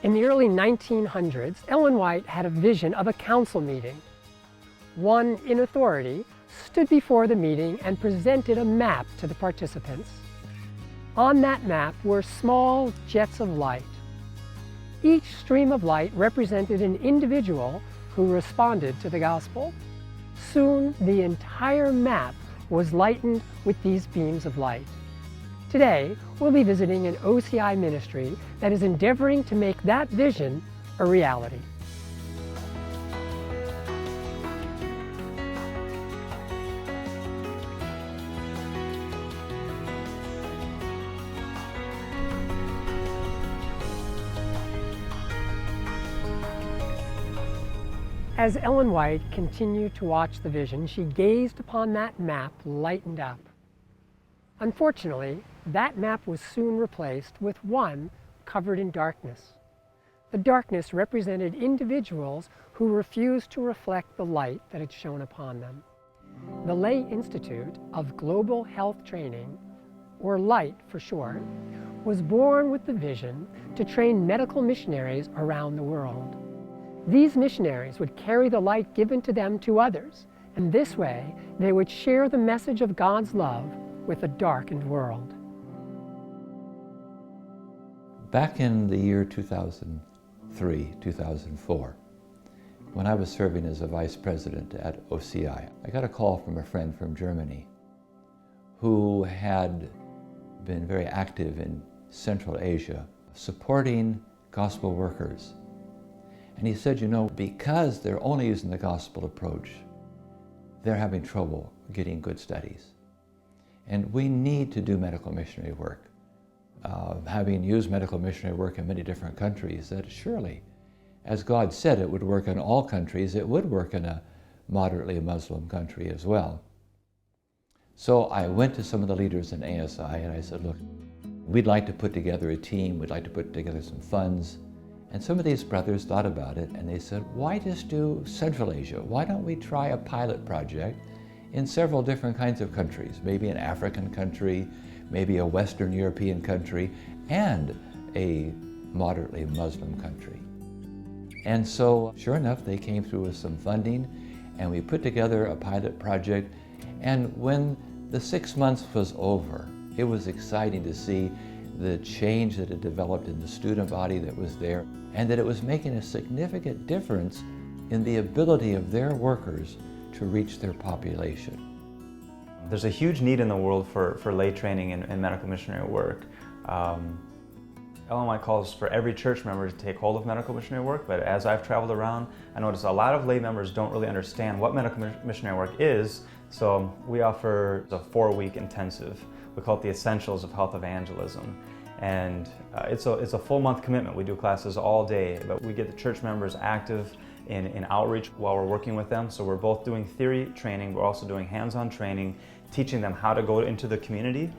In the early 1900s, Ellen White had a vision of a council meeting. One in authority stood before the meeting and presented a map to the participants. On that map were small jets of light. Each stream of light represented an individual who responded to the gospel. Soon, the entire map was lightened with these beams of light. Today, we'll be visiting an OCI ministry that is endeavoring to make that vision a reality. As Ellen White continued to watch the vision, she gazed upon that map lightened up. Unfortunately, that map was soon replaced with one covered in darkness. The darkness represented individuals who refused to reflect the light that had shone upon them. The Lay Institute of Global Health Training, or LIGHT for short, was born with the vision to train medical missionaries around the world. These missionaries would carry the light given to them to others, and this way they would share the message of God's love with a darkened world. Back in the year 2003, 2004, when I was serving as a vice president at OCI, I got a call from a friend from Germany who had been very active in Central Asia, supporting gospel workers. And he said, you know, because they're only using the gospel approach, they're having trouble getting good studies. And we need to do medical missionary work. Having used medical missionary work in many different countries, that surely, as God said it would work in all countries, it would work in a moderately Muslim country as well. So I went to some of the leaders in ASI and I said, look, we'd like to put together a team, we'd like to put together some funds. And some of these brothers thought about it and they said, why just do Central Asia? Why don't we try a pilot project in several different kinds of countries, maybe an African country, maybe a Western European country, and a moderately Muslim country. And so, sure enough, they came through with some funding and we put together a pilot project. And when the 6 months was over, it was exciting to see the change that had developed in the student body that was there, and that it was making a significant difference in the ability of their workers to reach their population. There's a huge need in the world for lay training and medical missionary work. Ellen White calls for every church member to take hold of medical missionary work, but as I've traveled around, I noticed a lot of lay members don't really understand what medical missionary work is, so we offer a 4-week intensive. We call it the Essentials of Health Evangelism. And it's a full month commitment. We do classes all day, but we get the church members active in outreach while we're working with them. So we're both doing theory training, we're also doing hands-on training, teaching them how to go into the community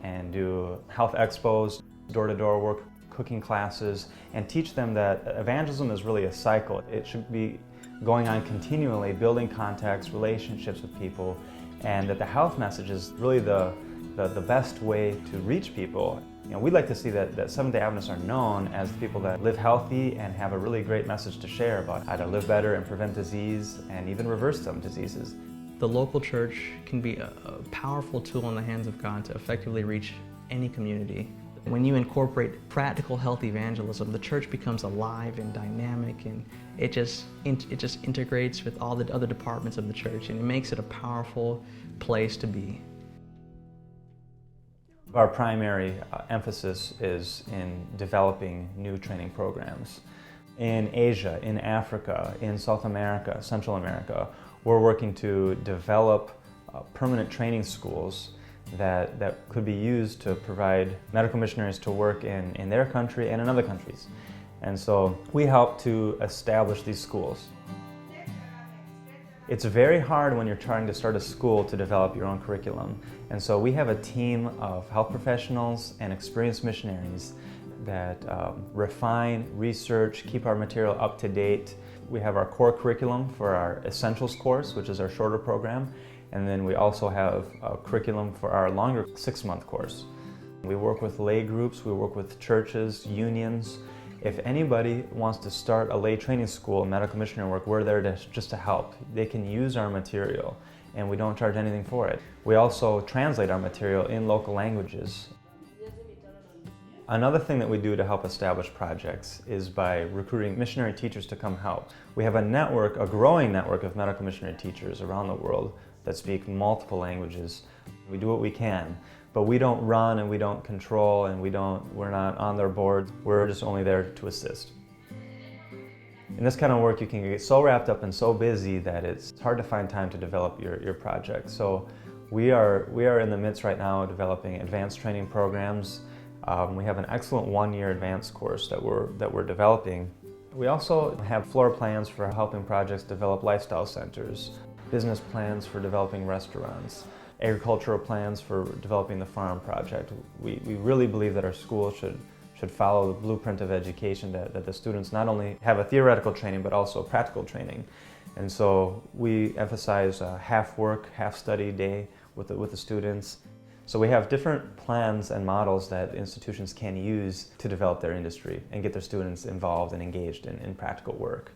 and do health expos, door-to-door work, cooking classes, and teach them that evangelism is really a cycle. It should be going on continually, building contacts, relationships with people, and that the health message is really the best way to reach people. You know, we'd like to see that Seventh-day Adventists are known as the people that live healthy and have a really great message to share about how to live better and prevent disease and even reverse some diseases. The local church can be a powerful tool in the hands of God to effectively reach any community. When you incorporate practical health evangelism, the church becomes alive and dynamic, and it just integrates with all the other departments of the church, and it makes it a powerful place to be. Our primary emphasis is in developing new training programs. In Asia, in Africa, in South America, Central America, we're working to develop permanent training schools that could be used to provide medical missionaries to work in their country and in other countries. And so we help to establish these schools. It's very hard when you're trying to start a school to develop your own curriculum. And so we have a team of health professionals and experienced missionaries that refine, research, keep our material up to date. We have our core curriculum for our Essentials course, which is our shorter program. And then we also have a curriculum for our longer 6-month course. We work with lay groups, we work with churches, unions, If anybody wants to start a lay training school in medical missionary work, we're there just to help. They can use our material, and we don't charge anything for it. We also translate our material in local languages. Another thing that we do to help establish projects is by recruiting missionary teachers to come help. We have a network, a growing network of medical missionary teachers around the world that speak multiple languages. We do what we can, but we don't run and we don't control and we're not on their boards. We're just only there to assist. In this kind of work, you can get so wrapped up and so busy that it's hard to find time to develop your project. So we are in the midst right now of developing advanced training programs. We have an excellent one-year advanced course that we're developing. We also have floor plans for helping projects develop lifestyle centers, business plans for developing restaurants, agricultural plans for developing the farm project. We really believe that our school should follow the blueprint of education, that the students not only have a theoretical training but also practical training. And so we emphasize a half work, half study day with the students. So we have different plans and models that institutions can use to develop their industry and get their students involved and engaged in practical work.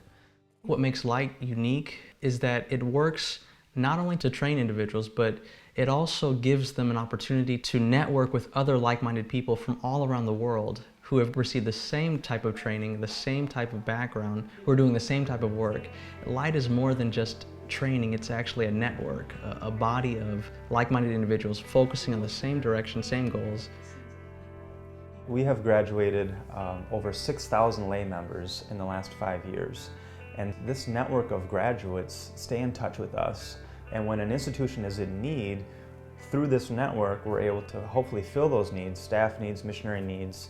What makes Light unique is that it works not only to train individuals, but it also gives them an opportunity to network with other like-minded people from all around the world who have received the same type of training, the same type of background, who are doing the same type of work. Light is more than just training, it's actually a network, a body of like-minded individuals focusing on the same direction, same goals. We have graduated over 6,000 lay members in the last 5 years. And this network of graduates stay in touch with us. And when an institution is in need, through this network, we're able to hopefully fill those needs, staff needs, missionary needs.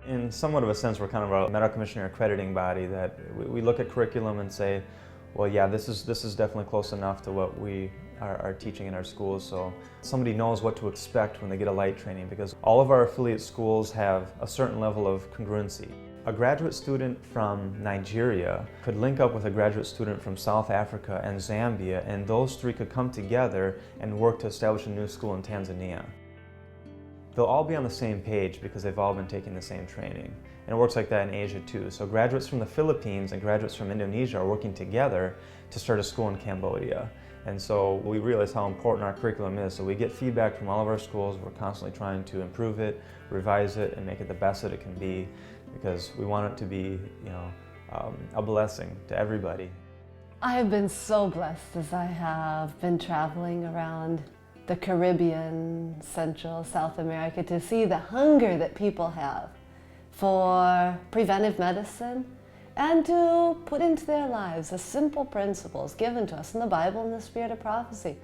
In somewhat of a sense, we're kind of a medical missionary accrediting body that we look at curriculum and say, well, yeah, this is definitely close enough to what we are teaching in our schools, so somebody knows what to expect when they get a light training, because all of our affiliate schools have a certain level of congruency. A graduate student from Nigeria could link up with a graduate student from South Africa and Zambia, and those three could come together and work to establish a new school in Tanzania. They'll all be on the same page because they've all been taking the same training. And it works like that in Asia too. So graduates from the Philippines and graduates from Indonesia are working together to start a school in Cambodia. And so we realize how important our curriculum is. So we get feedback from all of our schools. We're constantly trying to improve it, revise it, and make it the best that it can be, because we want it to be, a blessing to everybody. I have been so blessed as I have been traveling around the Caribbean, Central, South America, to see the hunger that people have for preventive medicine and to put into their lives the simple principles given to us in the Bible and the spirit of prophecy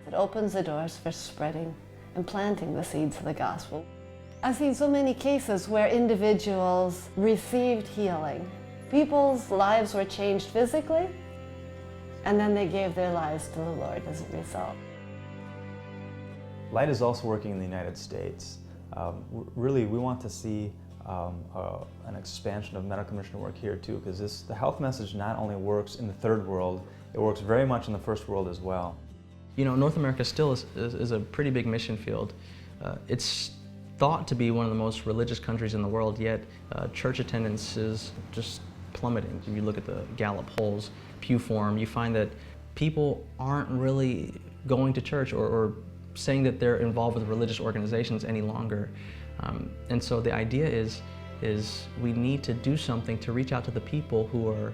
that opens the doors for spreading and planting the seeds of the gospel. I've seen so many cases where individuals received healing. People's lives were changed physically, and then they gave their lives to the Lord as a result. Light is also working in the United States. Really, we want to see an expansion of medical missionary work here too, because the health message not only works in the third world, it works very much in the first world as well. You know, North America still is a pretty big mission field. It's thought to be one of the most religious countries in the world, yet church attendance is just plummeting. If you look at the Gallup polls, Pew Forum, you find that people aren't really going to church or saying that they're involved with religious organizations any longer. And so the idea is we need to do something to reach out to the people who are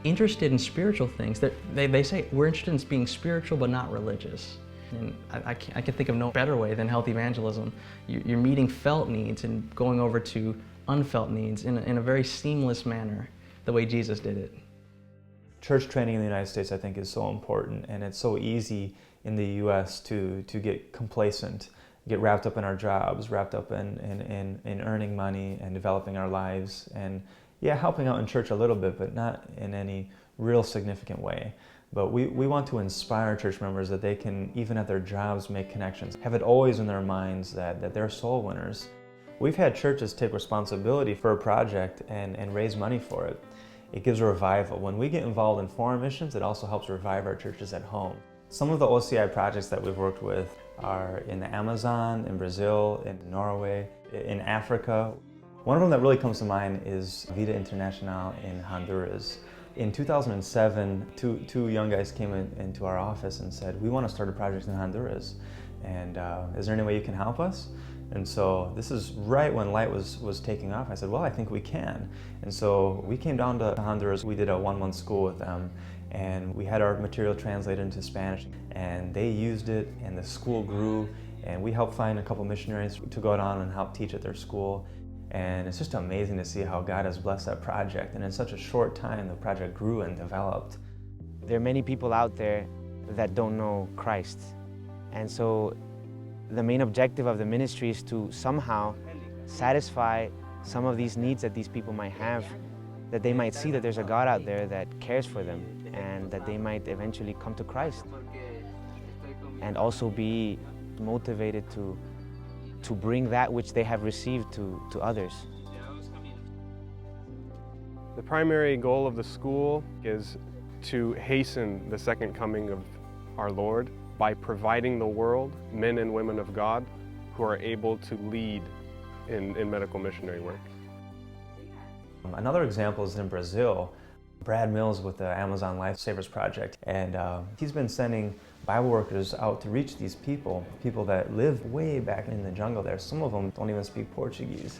interested in spiritual things. They say we're interested in being spiritual but not religious. And I can think of no better way than health evangelism. You're meeting felt needs and going over to unfelt needs in a very seamless manner, the way Jesus did it. Church training in the United States, I think, is so important, and it's so easy in the U.S. to get complacent, get wrapped up in our jobs, wrapped up in earning money and developing our lives, and yeah, helping out in church a little bit, but not in any real significant way. But we want to inspire church members that they can, even at their jobs, make connections, have it always in their minds that they're soul winners. We've had churches take responsibility for a project and raise money for it. It gives a revival. When we get involved in foreign missions, it also helps revive our churches at home. Some of the OCI projects that we've worked with are in the Amazon, in Brazil, in Norway, in Africa. One of them that really comes to mind is Vida Internacional in Honduras. In 2007, two young guys came into our office and said, we want to start a project in Honduras, and is there any way you can help us? And so this is right when Light was taking off. I said, well, I think we can. And so we came down to Honduras. We did a 1-month school with them, and we had our material translated into Spanish, and they used it, and the school grew, and we helped find a couple missionaries to go down and help teach at their school. And it's just amazing to see how God has blessed that project, and in such a short time the project grew and developed. There are many people out there that don't know Christ, and so the main objective of the ministry is to somehow satisfy some of these needs that these people might have, that they might see that there's a God out there that cares for them, and that they might eventually come to Christ, and also be motivated to bring that which they have received to others. The primary goal of the school is to hasten the second coming of our Lord by providing the world men and women of God who are able to lead in medical missionary work. Another example is in Brazil. Brad Mills with the Amazon Lifesavers Project, and he's been sending Bible workers out to reach these people that live way back in the jungle there. Some of them don't even speak Portuguese.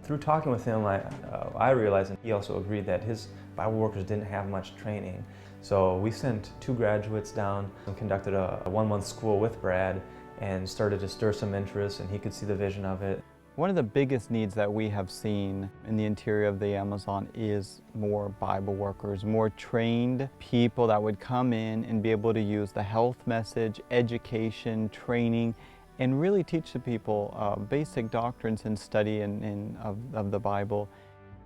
Through talking with him, I realized, and he also agreed, that his Bible workers didn't have much training. So we sent 2 graduates down and conducted a 1-month school with Brad and started to stir some interest, and he could see the vision of it. One of the biggest needs that we have seen in the interior of the Amazon is more Bible workers, more trained people that would come in and be able to use the health message, education, training, and really teach the people basic doctrines and study of the Bible.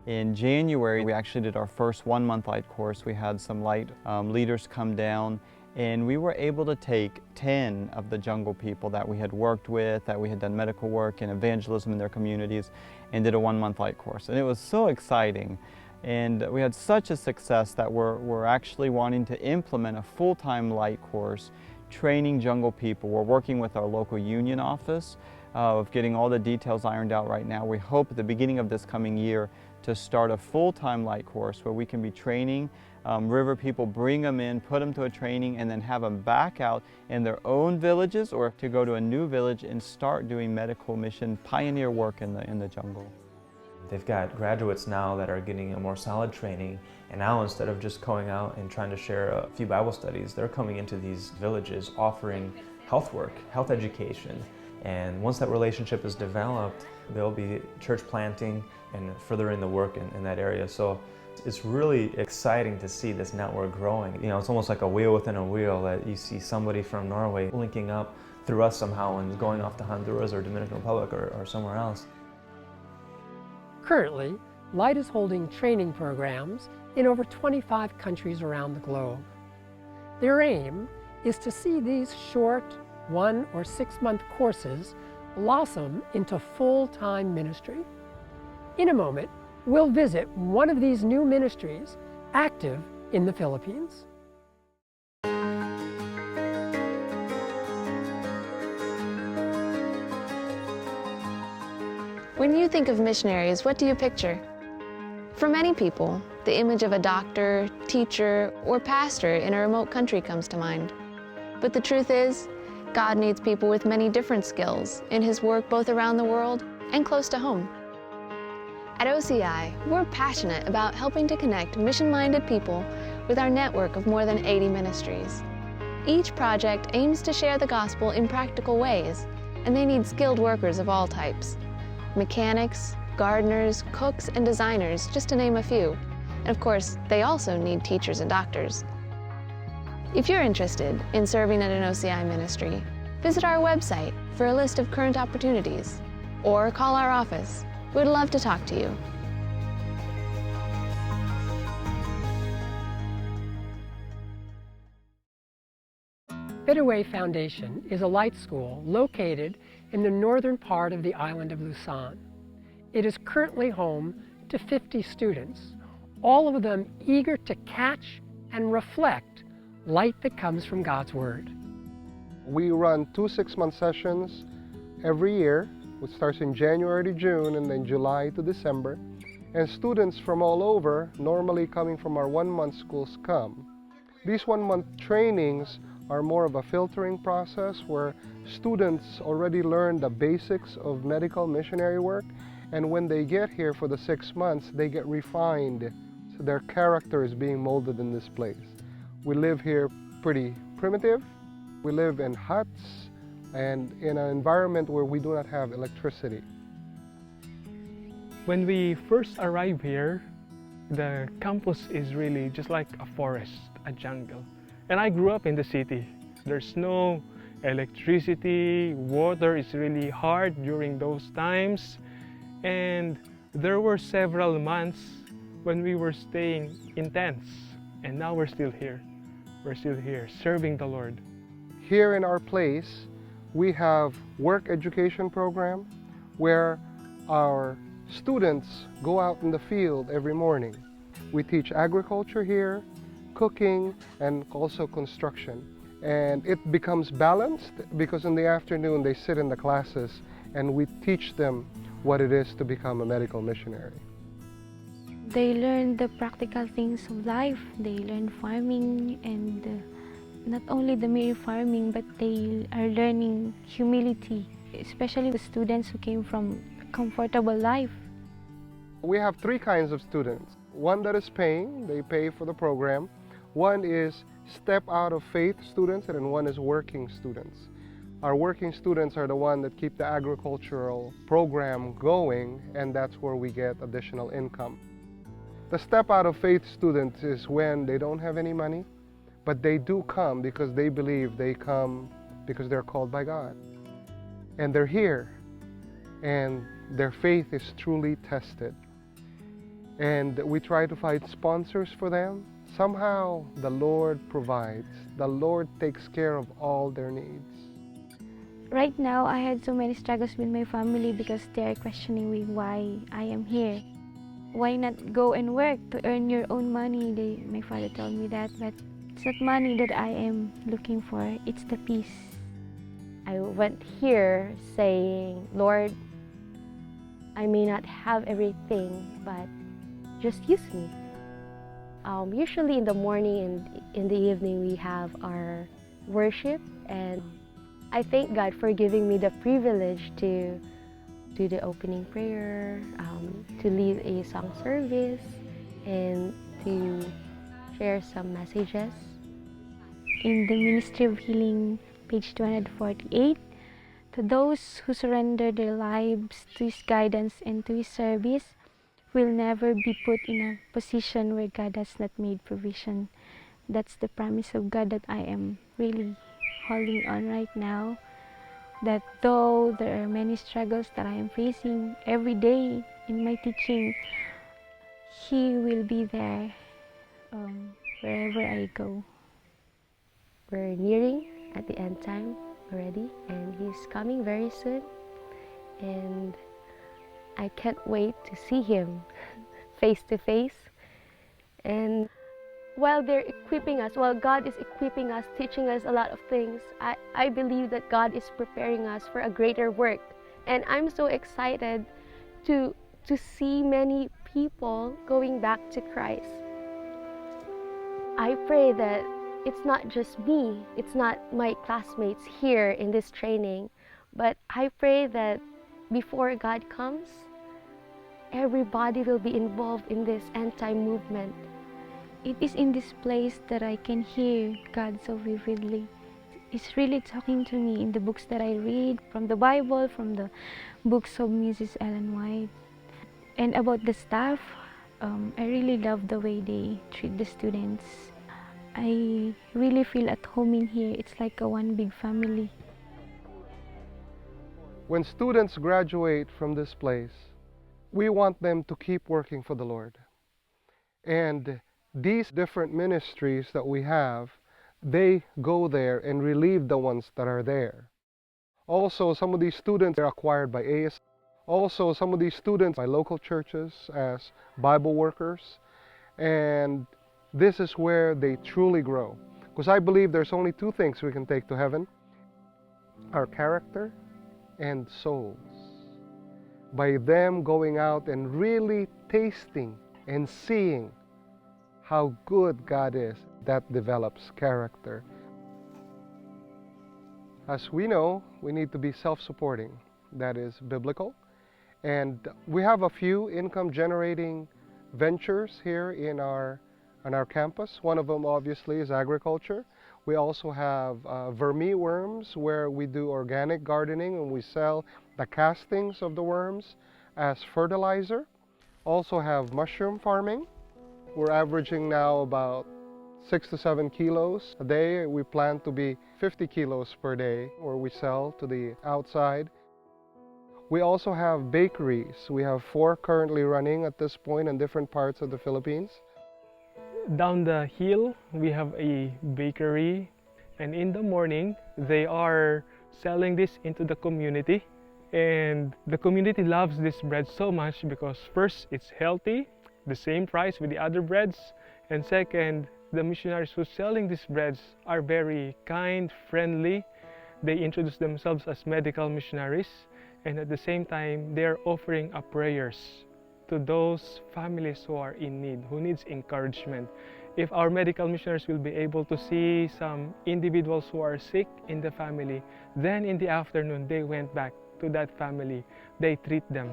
In January, we actually did our first 1-month Light course. We had some Light leaders come down, and we were able to take 10 of the jungle people that we had worked with, that we had done medical work and evangelism in their communities, and did a 1-month Light course. And it was so exciting. And we had such a success that we're actually wanting to implement a full-time Light course, training jungle people. We're working with our local union office of getting all the details ironed out right now. We hope at the beginning of this coming year to start a full-time Light course where we can be training river people, bring them in, put them to a training, and then have them back out in their own villages or to go to a new village and start doing medical mission pioneer work in the jungle. They've got graduates now that are getting a more solid training, and now instead of just going out and trying to share a few Bible studies, they're coming into these villages offering health work, health education. And once that relationship is developed, they'll be church planting and furthering the work in that area. So it's really exciting to see this network growing. You know, it's almost like a wheel within a wheel, that you see somebody from Norway linking up through us somehow and going off to Honduras or Dominican Republic or somewhere else. Currently, Light is holding training programs in over 25 countries around the globe. Their aim is to see these short 1- or 6-month courses blossom into full-time ministry. In a moment, we'll visit one of these new ministries active in the Philippines. When you think of missionaries, what do you picture? For many people, the image of a doctor, teacher, or pastor in a remote country comes to mind. But the truth is, God needs people with many different skills in His work both around the world and close to home. At OCI, we're passionate about helping to connect mission-minded people with our network of more than 80 ministries. Each project aims to share the gospel in practical ways, and they need skilled workers of all types. Mechanics, gardeners, cooks, and designers, just to name a few. And of course, they also need teachers and doctors. If you're interested in serving at an OCI ministry, visit our website for a list of current opportunities, or call our office. We'd love to talk to you. Bidaway Foundation is a Light school located in the northern part of the island of Luzon. It is currently home to 50 students, all of them eager to catch and reflect light that comes from God's Word. We run 2 6-month sessions every year which starts in January to June and then July to December. And students from all over, normally coming from our 1-month schools, come. These 1-month trainings are more of a filtering process where students already learn the basics of medical missionary work, and when they get here for the 6 months, they get refined. So their character is being molded in this place. We live here pretty primitive. We live in huts and in an environment where we do not have electricity. When we first arrived here, the campus is really just like a forest, a jungle. And I grew up in the city. There's no electricity, water is really hard during those times. And there were several months when we were staying in tents. And now we're still here. We're still here serving the Lord. Here in our place, we have work education program where our students go out in the field every morning. We teach agriculture here, cooking, and also construction. And it becomes balanced because in the afternoon they sit in the classes and we teach them what it is to become a medical missionary. They learn the practical things of life. They learn farming, and not only the mere farming, but they are learning humility, especially the students who came from a comfortable life. We have 3 kinds of students. One that is paying, they pay for the program. One is step out of faith students, and then one is working students. Our working students are the ones that keep the agricultural program going, and that's where we get additional income. The step out of faith students is when they don't have any money, but they do come because they believe they come because they're called by God. And they're here, and their faith is truly tested. And we try to find sponsors for them. Somehow the Lord provides. The Lord takes care of all their needs. Right now, I had so many struggles with my family because they are questioning me why I am here. Why not go and work to earn your own money? My father told me that, but it's not money that I am looking for, it's the peace. I went here saying, Lord, I may not have everything, but just use me. Usually in the morning and in the evening we have our worship, and I thank God for giving me the privilege to do the opening prayer, to lead a song service, and to share some messages. In the Ministry of Healing, page 248, to those who surrender their lives to His guidance and to His service will never be put in a position where God has not made provision. That's the promise of God that I am really holding on right now. That though there are many struggles that I am facing every day in my teaching, He will be there wherever I go. We're nearing at the end time already, and He's coming very soon. And I can't wait to see Him face to face. And while they're equipping us, while God is equipping us, teaching us a lot of things, I believe that God is preparing us for a greater work. And I'm so excited to see many people going back to Christ. I pray that it's not just me, it's not my classmates here in this training, but I pray that before God comes, everybody will be involved in this end-time movement. It is in this place that I can hear God so vividly. It's really talking to me in the books that I read, from the Bible, from the books of Mrs. Ellen White. And about the staff, I really love the way they treat the students. I really feel at home in here. It's like a one big family. When students graduate from this place, we want them to keep working for the Lord. And these different ministries that we have, they go there and relieve the ones that are there. Also, some of these students are acquired by AS. Also, some of these students by local churches as Bible workers. And this is where they truly grow. Because I believe there's only 2 things we can take to heaven: our character and souls. by them going out and really tasting and seeing how good God is. That develops character. As we know, we need to be self-supporting. That is biblical. And we have a few income-generating ventures here on our campus. One of them obviously is agriculture. We also have vermi-worms, where we do organic gardening and we sell the castings of the worms as fertilizer. Also have mushroom farming. We're averaging now about 6 to 7 kilos a day. We plan to be 50 kilos per day, where we sell to the outside. We also have bakeries. We have 4 currently running at this point in different parts of the Philippines. Down the hill, we have a bakery, and in the morning, they are selling this into the community. And the community loves this bread so much because first, it's healthy, the same price with the other breads, and second, the missionaries who are selling these breads are very kind, friendly. They introduce themselves as medical missionaries, and at the same time, they are offering up prayers to those families who are in need, who needs encouragement. If our medical missionaries will be able to see some individuals who are sick in the family, then in the afternoon, they went back to that family. They treat them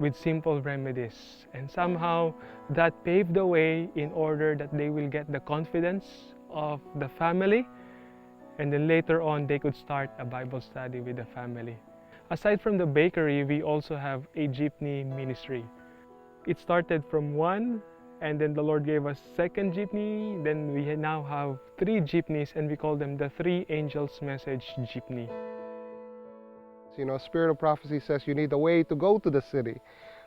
with simple remedies. And somehow that paved the way in order that they will get the confidence of the family. And then later on, they could start a Bible study with the family. Aside from the bakery, we also have a jeepney ministry. It started from 1, and then the Lord gave us 2nd jeepney. Then we now have 3 jeepneys, and we call them the 3 Angels Message Jeepney. You know, Spirit of Prophecy says you need a way to go to the city.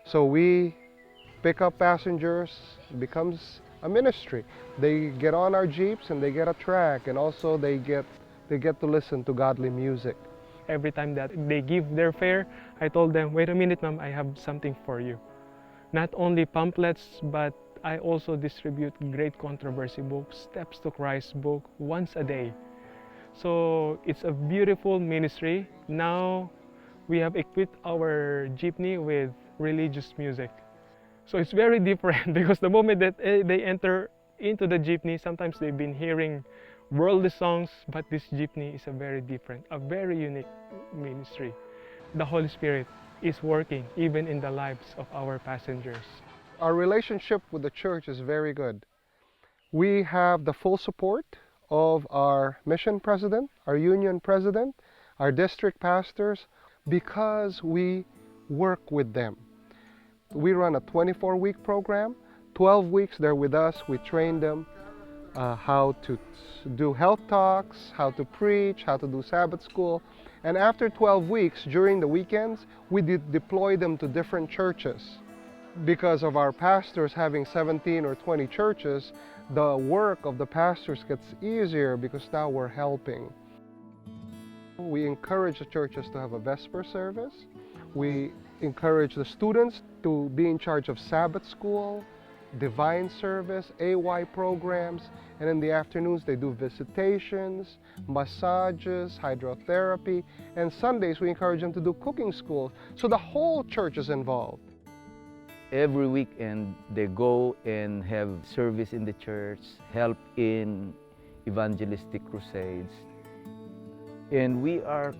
So we pick up passengers. It becomes a ministry. They get on our jeeps and they get a track, and also they get to listen to godly music. Every time that they give their fare, I told them, wait a minute, ma'am, I have something for you. Not only pamphlets, but I also distribute Great Controversy book, Steps to Christ book once a day. So it's a beautiful ministry. Now we have equipped our jeepney with religious music. So it's very different because the moment that they enter into the jeepney, sometimes they've been hearing worldly songs, but this jeepney is a very different, a very unique ministry. The Holy Spirit is working even in the lives of our passengers. Our relationship with the church is very good. We have the full support of our mission president, our union president, our district pastors, because we work with them. We run a 24-week program. 12 weeks they're with us. We train them how to do health talks, how to preach, how to do Sabbath school. And after 12 weeks, during the weekends, we deploy them to different churches. Because of our pastors having 17 or 20 churches, the work of the pastors gets easier because now we're helping. We encourage the churches to have a Vesper service. We encourage the students to be in charge of Sabbath school, divine service, AY programs, and in the afternoons they do visitations, massages, hydrotherapy, and Sundays we encourage them to do cooking school. So the whole church is involved. Every weekend they go and have service in the church, help in evangelistic crusades. And we are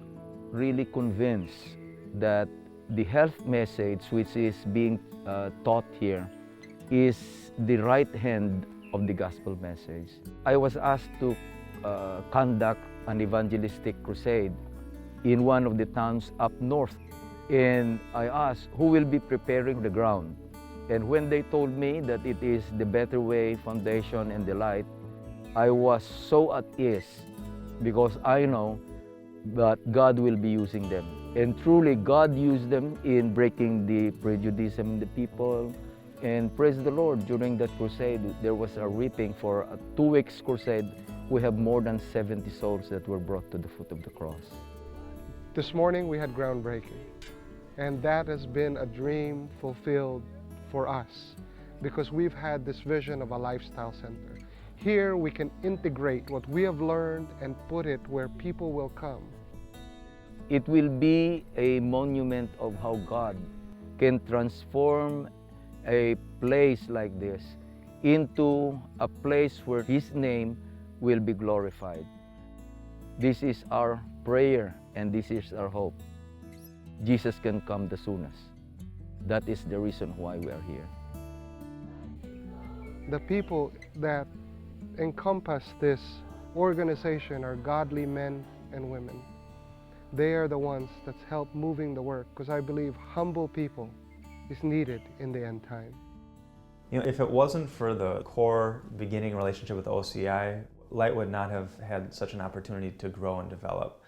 really convinced that the health message which is being taught here is the right hand of the gospel message. I was asked to conduct an evangelistic crusade in one of the towns up north. And I asked who will be preparing the ground. And when they told me that it is the Better Way Foundation and the Light, I was so at ease because I know that God will be using them. And truly, God used them in breaking the prejudice in the people. And praise the Lord, during that crusade, there was a reaping for a 2 weeks crusade. We have more than 70 souls that were brought to the foot of the cross. This morning we had groundbreaking, and that has been a dream fulfilled for us because we've had this vision of a lifestyle center. Here we can integrate what we have learned and put it where people will come. It will be a monument of how God can transform a place like this into a place where His name will be glorified. This is our prayer and this is our hope. Jesus can come the soonest. That is the reason why we are here. The people that encompass this organization are godly men and women. They are the ones that's helped moving the work, because I believe humble people is needed in the end time. You know, if it wasn't for the core beginning relationship with OCI, Light would not have had such an opportunity to grow and develop.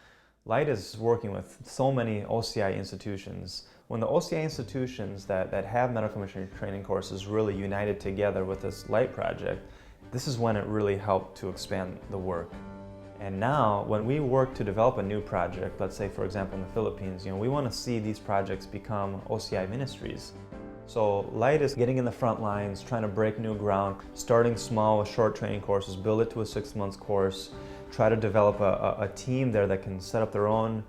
Light is working with so many OCI institutions. When the OCI institutions that have medical missionary training courses really united together with this Light project, this is when it really helped to expand the work. And now, when we work to develop a new project, let's say for example in the Philippines, we want to see these projects become OCI ministries. So Light is getting in the front lines, trying to break new ground, starting small with short training courses, build it to a 6-month course, try to develop a team there that can set up their own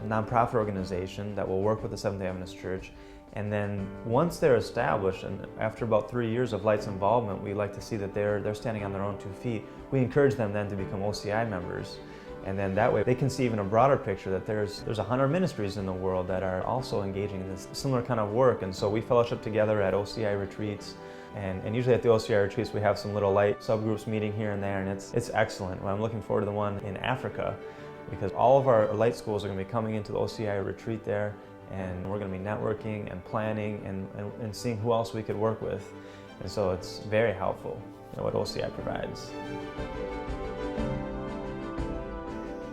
nonprofit organization that will work with the Seventh-day Adventist Church. And then once they're established, and after about 3 years of Light's involvement, we like to see that they're standing on their own 2 feet. We encourage them then to become OCI members. And then that way they can see even a broader picture that there's 100 ministries in the world that are also engaging in this similar kind of work. And so we fellowship together at OCI retreats. And usually at the OCI retreats we have some little Light subgroups meeting here and there, and it's excellent. I'm looking forward to the one in Africa, because all of our Light schools are going to be coming into the OCI retreat there, and we're going to be networking and planning and seeing who else we could work with. And so it's very helpful, what OCI provides.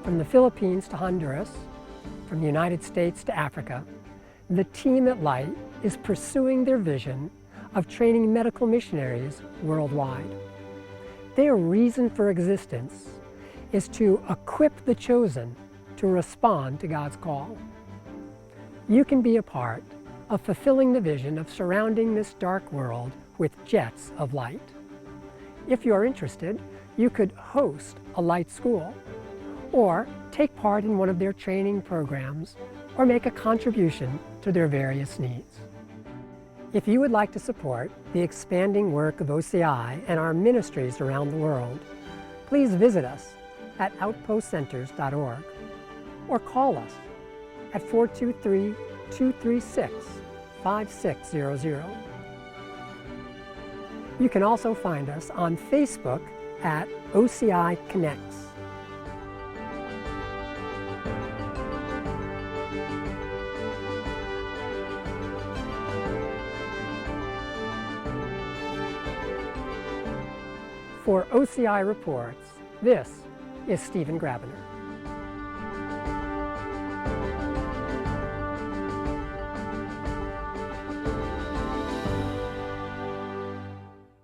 From the Philippines to Honduras, from the United States to Africa, the team at Light is pursuing their vision of training medical missionaries worldwide. Their reason for existence is to equip the chosen to respond to God's call. You can be a part of fulfilling the vision of surrounding this dark world with jets of light. If you are interested, you could host a Light school, or take part in one of their training programs, or make a contribution to their various needs. If you would like to support the expanding work of OCI and our ministries around the world, please visit us at outpostcenters.org or call us at 423-236-5600. You can also find us on Facebook at OCI Connects. For OCI Reports, this is Stephen Grabiner.